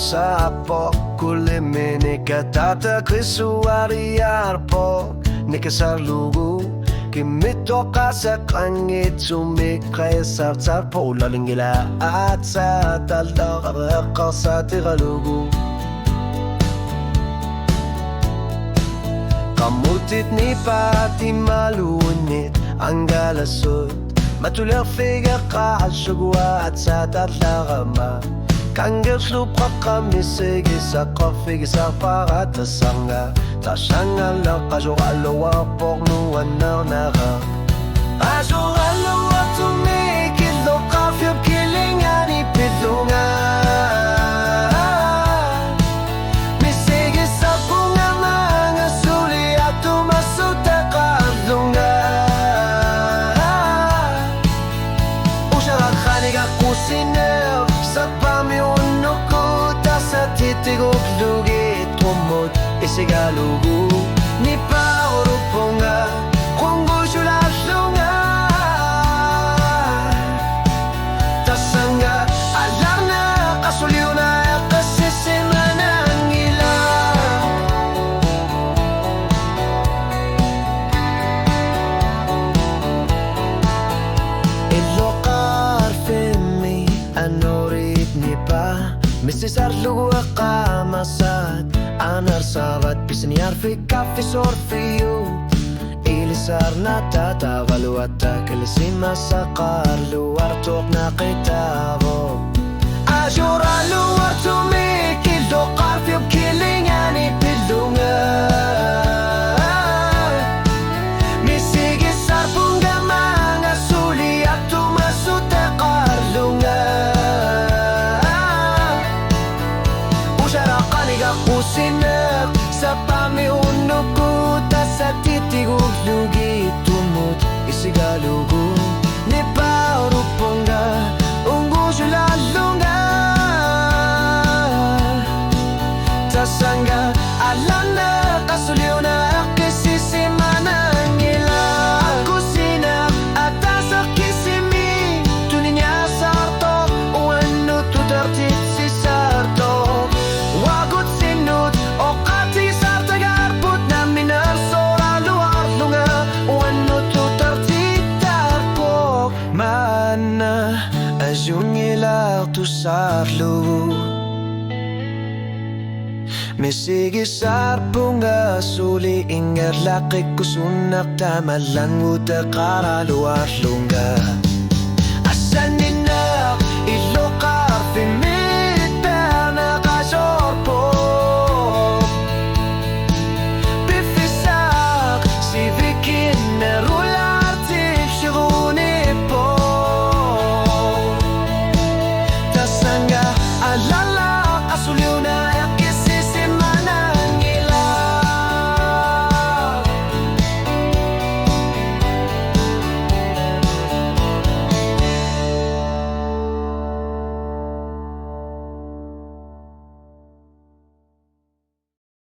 sapo kulimene katata krisuari arpo nikasarlugu kimito ka sa kangit sumikay sartar po lalingila at sa talaka sa tiralugu kamutit ni pati malunit ang galasot matulang figa ka at sugwa at sa tatlakama kanggers lupa kami sige sa kofi sa para tasanga tasanga lakaso alawa pok nuwan na naka aso alawa tumikit lo kafyo kilingan ipidungan misige sa bunga mga suli at tumasuta kalungan usyakakanig ako sinaw sa pamiuno ko ta sa titigok lugit tumot isigalugu ni paoro nga kung gusto lasunga tasanga alam na kasulyo na kasisima ng ilaw ilokar femi anorit ni pa misisar lugu akamasat anar sabat pisniar fi kafi sorfiu ilisar na tatavalu at kilisima sa luar tok na kitabo ajura luar tumikil do kafyo kilingan ipidungan misigi sarpunga mga suli at tumasuta kalungan usinak sa pamiuno ko ta sa titigog lugi tumot isigalugo ni pauruponga unggo sulalunga tasanga alana kasulyo na kisisima ng ila ako sinak at sa kisimi tuninya sarto o ano tutartit si sarto wagot sinut o kati sartagarput na minarsora luar lunga wano tutartitar mana asyungilak tu sarlu misigi sarpunga suli ingar laki kusunak tamalang utakara luar lunga asanin